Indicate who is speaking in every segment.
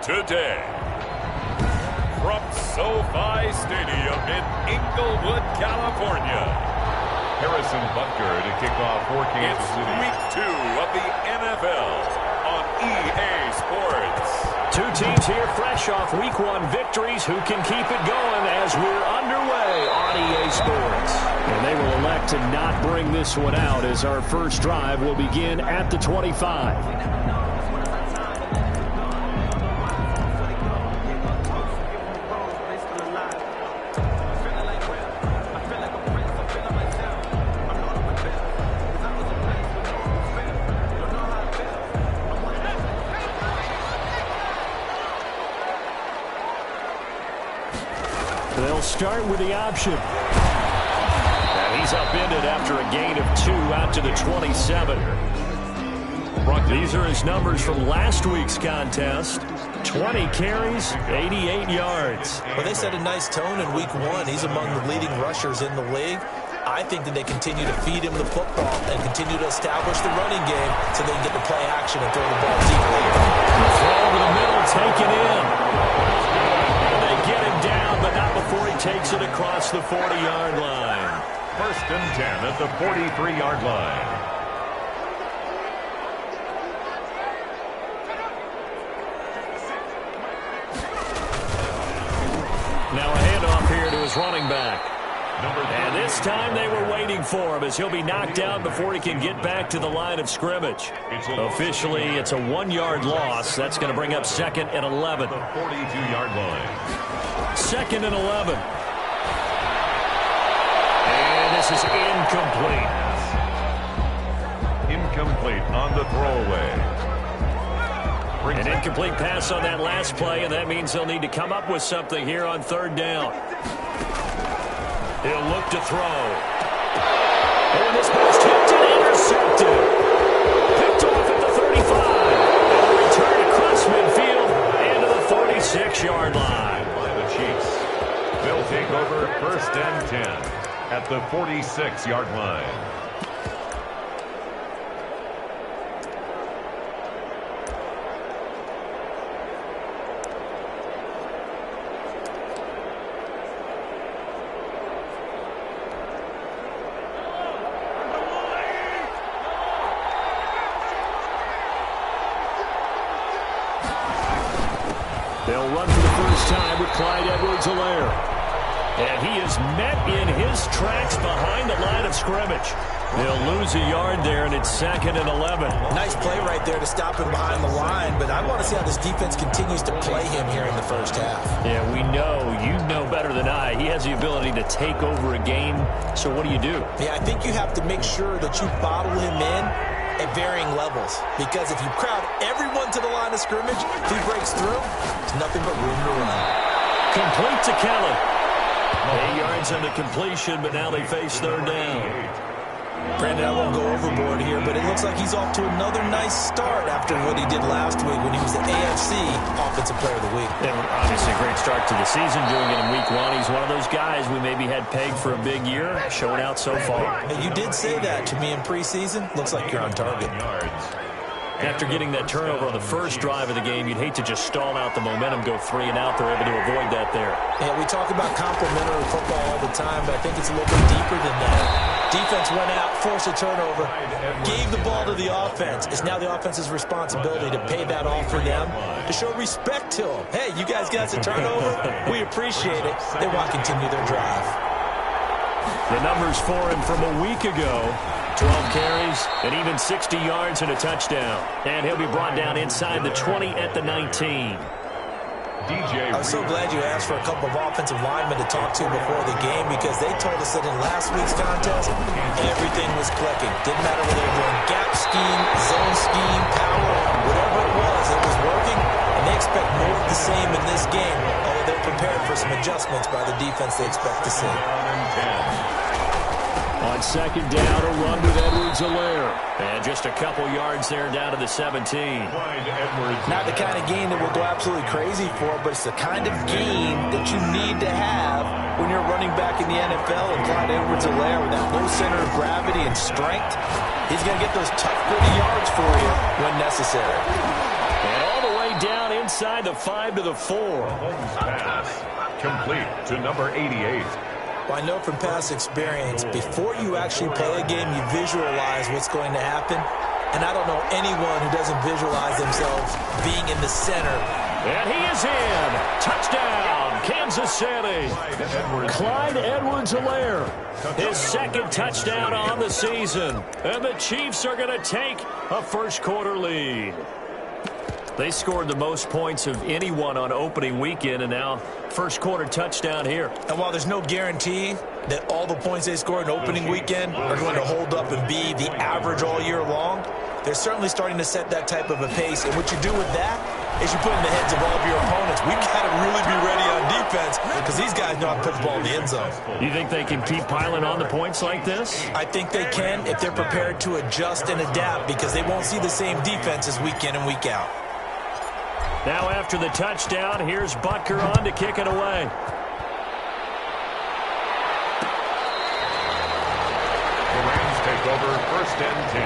Speaker 1: today. From SoFi Stadium in Inglewood, California, Harrison Butker to kick off for Kansas City. Week 2 of the NFL on EA Sports.
Speaker 2: Two teams here fresh off Week 1 victories. Who can keep it going as we're underway on EA Sports? And they will elect to not bring this one out as our first drive will begin at the 25. They'll start with the option. And he's upended after a gain of 2 out to the 27. These are his numbers from last week's contest. 20 carries, 88 yards.
Speaker 3: Well, they set a nice tone in Week 1. He's among the leading rushers in the league. I think that they continue to feed him the football and continue to establish the running game so they can get the play action and throw the ball deeply.
Speaker 2: Throw over the middle, taken in. They get him down, but not before he takes it across the 40-yard line.
Speaker 1: 1st and 10 at the 43-yard line.
Speaker 2: Now a handoff here to his running back. And this time they were waiting for him as he'll be knocked out before he can get back to the line of scrimmage. Officially, it's a 1-yard loss. That's going to bring up 2nd and 11.
Speaker 1: The 42-yard line.
Speaker 2: 2nd and 11. And this is incomplete.
Speaker 1: Incomplete on the throwaway.
Speaker 2: An incomplete pass on that last play, and that means they'll need to come up with something here on 3rd down. He'll look to throw. And this pass tipped and intercepted. Picked off at the 35. And a return across midfield and to the 46-yard line.
Speaker 1: By the Chiefs. They'll take over 1st and 10 at the 46-yard line.
Speaker 2: They'll run for the first time with Clyde Edwards-Helaire. And he is met in his tracks behind the line of scrimmage. They'll lose a yard there, and it's 2nd and 11.
Speaker 3: Nice play right there to stop him behind the line, but I want to see how this defense continues to play him here in the first half.
Speaker 2: Yeah, we know, you know better than I, he has the ability to take over a game. So what do you do?
Speaker 3: Yeah, I think you have to make sure that you bottle him in at varying levels, because if you crowd everyone to the line of scrimmage, if he breaks through, there's nothing but room to run.
Speaker 2: Complete to Kelly. 8 yards on the completion, but now they face 3rd down.
Speaker 3: Brandon, I won't go overboard here, but it looks like he's off to another nice start after what he did last week when he was the AFC Offensive Player of the Week.
Speaker 2: And obviously a great start to the season, doing it in Week 1. He's one of those guys we maybe had pegged for a big year, showing out so far.
Speaker 3: And you did say that to me in preseason. Looks like you're on target.
Speaker 2: After getting that turnover on the first drive of the game, you'd hate to just stall out the momentum, go 3 and out. They're able to avoid that there.
Speaker 3: Yeah, we talk about complementary football all the time, but I think it's a little bit deeper than that. Defense went out, forced a turnover, gave the ball to the offense. It's now the offense's responsibility to pay that off for them, to show respect to them. Hey, you guys got a turnover? We appreciate it. They want to continue their drive.
Speaker 2: The numbers for him from a week ago. 12 carries, and even 60 yards and a touchdown. And he'll be brought down inside the 20 at the 19.
Speaker 3: I was so glad you asked for a couple of offensive linemen to talk to before the game, because they told us that in last week's contest, everything was clicking. Didn't matter whether they were doing gap scheme, zone scheme, power, whatever it was working. And they expect more of the same in this game, although they're prepared for some adjustments by the defense they expect to see.
Speaker 2: On 2nd down, a run with Edwards-Helaire. And just a couple yards there down to the 17.
Speaker 3: Not the kind of gain that we'll go absolutely crazy for, but it's the kind of gain that you need to have when you're running back in the NFL. And Clyde Edwards-Helaire, with that low center of gravity and strength, he's going to get those tough, gritty yards for you when necessary.
Speaker 2: And all the way down inside the 5 to the 4.
Speaker 1: Mahomes' pass complete to number 88.
Speaker 3: Well, I know from past experience, before you actually play a game, you visualize what's going to happen. And I don't know anyone who doesn't visualize themselves being in the center.
Speaker 2: And he is in. Touchdown, Kansas City. Clyde Edwards-Helaire, his second touchdown on the season. And the Chiefs are going to take a first-quarter lead. They scored the most points of anyone on opening weekend, and now first-quarter touchdown here.
Speaker 3: And while there's no guarantee that all the points they scored in opening weekend are going to hold up and be the average all year long, they're certainly starting to set that type of a pace. And what you do with that is you put in the heads of all of your opponents, we've got to really be ready on defense because these guys know how to put the ball in the end zone.
Speaker 2: You think they can keep piling on the points like this?
Speaker 3: I think they can if they're prepared to adjust and adapt because they won't see the same defenses week in and week out.
Speaker 2: Now after the touchdown, here's Butker on to kick it away.
Speaker 1: The Rams take over 1st and 10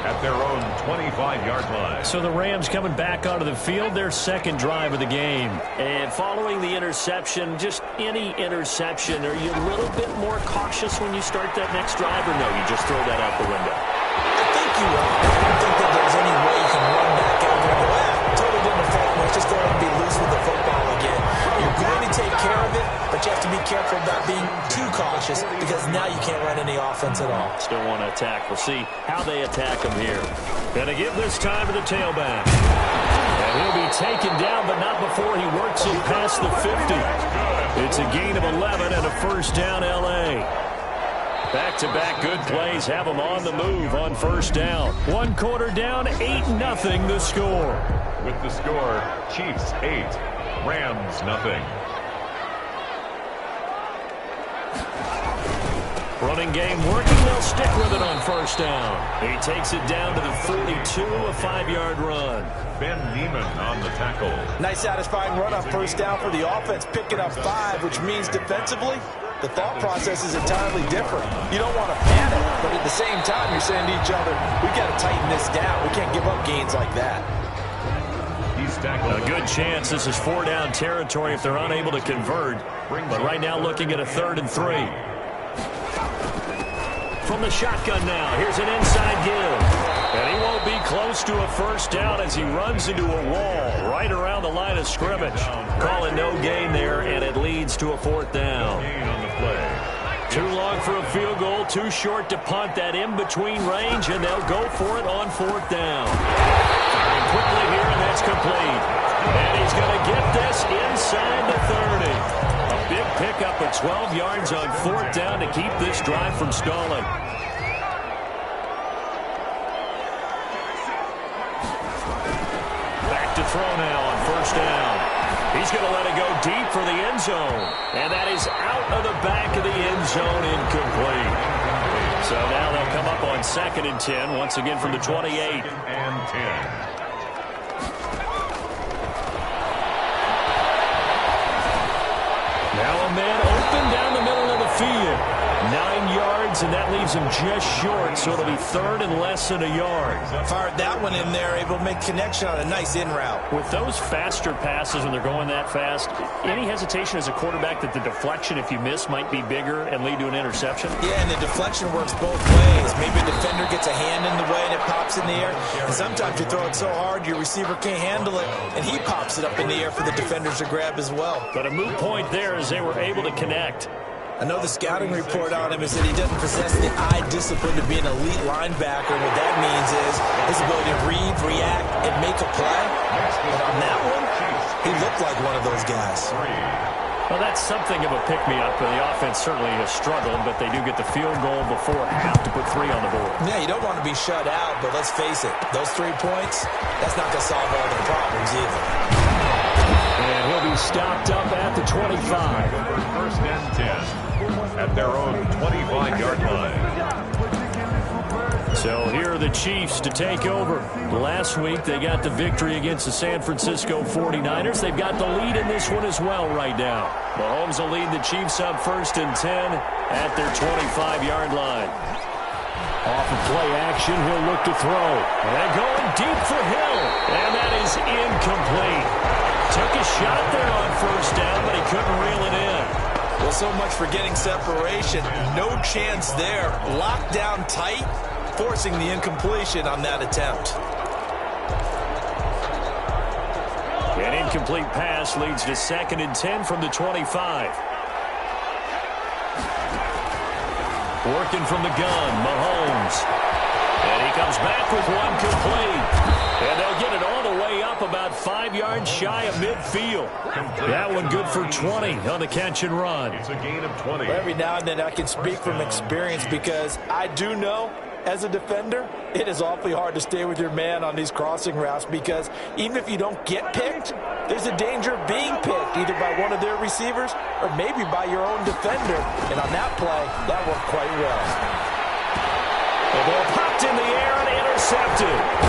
Speaker 1: at their own 25-yard line.
Speaker 2: So the Rams coming back onto the field, their second drive of the game. And following the interception, just any interception, are you a little bit more cautious when you start that next drive, or no, you just throw that out the window?
Speaker 3: I think you are. I don't think that there's any way you can run back out there and go, totally didn't affect me. Let's just go ahead and be loose with the football again. You're going to take care of it, but you have to be careful about being too cautious because now you can't run any offense at all.
Speaker 2: Still want to attack. We'll see how they attack him here. Going to give this time to the tailback. And he'll be taken down, but not before he works it past the 50. It's a gain of 11 and a first down L.A. Back-to-back good plays have them on the move on first down. 1 quarter down, 8-0 the score.
Speaker 1: With the score, Chiefs 8, Rams 0.
Speaker 2: Running game working. They'll stick with it on first down. He takes it down to the 42, a 5-yard run.
Speaker 1: Ben Neiman on the tackle.
Speaker 3: Nice satisfying run on first down for the offense, picking up 5, which means defensively, the thought process is entirely different. You don't want to panic, but at the same time, you're saying to each other, we got to tighten this down. We can't give up gains like that.
Speaker 1: He's tackled.
Speaker 2: A good chance this is 4-down territory if they're unable to convert. But right now looking at a 3rd and 3. From the shotgun now, here's an inside give. And he won't be close to a first down as he runs into a wall right around the line of scrimmage. Calling no gain there, and it leads to a 4th down.
Speaker 1: No gain on the play.
Speaker 2: Too long for a field goal, too short to punt that in-between range, and they'll go for it on 4th down. And quickly here, and that's complete. And he's going to get this inside the 30. A big pickup of 12 yards on 4th down to keep this drive from stalling. Back to throw now on first down. He's going to let it go deep for the end zone. And that is out of the back of the end zone, incomplete. So now they'll come up on 2nd and 10, once again from the 28.
Speaker 1: 2nd and 10.
Speaker 2: Now a man open down the middle of the field. 9 yards, and that leaves him just short, so it'll be 3rd and less than a yard.
Speaker 3: Fired that one in there, able to make connection on a nice in route.
Speaker 2: With those faster passes when they're going that fast, any hesitation as a quarterback that the deflection, if you miss, might be bigger and lead to an interception?
Speaker 3: Yeah, and the deflection works both ways. Maybe a defender gets a hand in the way and it pops in the air. And sometimes you throw it so hard your receiver can't handle it, and he pops it up in the air for the defenders to grab as well.
Speaker 2: But a moot point there as they were able to connect.
Speaker 3: I know the scouting report on him is that he doesn't possess the eye discipline to be an elite linebacker. What that means is his ability to read, react, and make a play. But on that one, he looked like one of those guys.
Speaker 2: Well, that's something of a pick-me-up. The offense certainly has struggled, but they do get the field goal before half to put 3 on the board.
Speaker 3: Yeah, you don't want to be shut out, but let's face it, those 3 points, that's not going to solve all their problems either.
Speaker 2: And he'll be stopped up at the 25.
Speaker 1: 1st and 10 at their own 25-yard line.
Speaker 2: So here are the Chiefs to take over. Last week they got the victory against the San Francisco 49ers. They've got the lead in this one as well right now. Mahomes will lead the Chiefs up 1st and 10 at their 25-yard line. Off of play action, he'll look to throw. And going deep for Hill. And that is incomplete. Took a shot there on first down, but he couldn't reel it in.
Speaker 3: Well, so much for getting separation. No chance there. Locked down tight, forcing the incompletion on that attempt.
Speaker 2: An incomplete pass leads to 2nd and 10 from the 25. Working from the gun, Mahomes. And he comes back with one complete. And they'll get it all the way up about 5 yards shy of midfield. That one good for 20 on the catch and run.
Speaker 1: It's a gain of 20.
Speaker 3: Every now and then I can speak from experience because I do know as a defender, it is awfully hard to stay with your man on these crossing routes because even if you don't get picked, there's a danger of being picked either by one of their receivers or maybe by your own defender. And on that play, that worked quite well.
Speaker 2: The ball popped in the air and intercepted.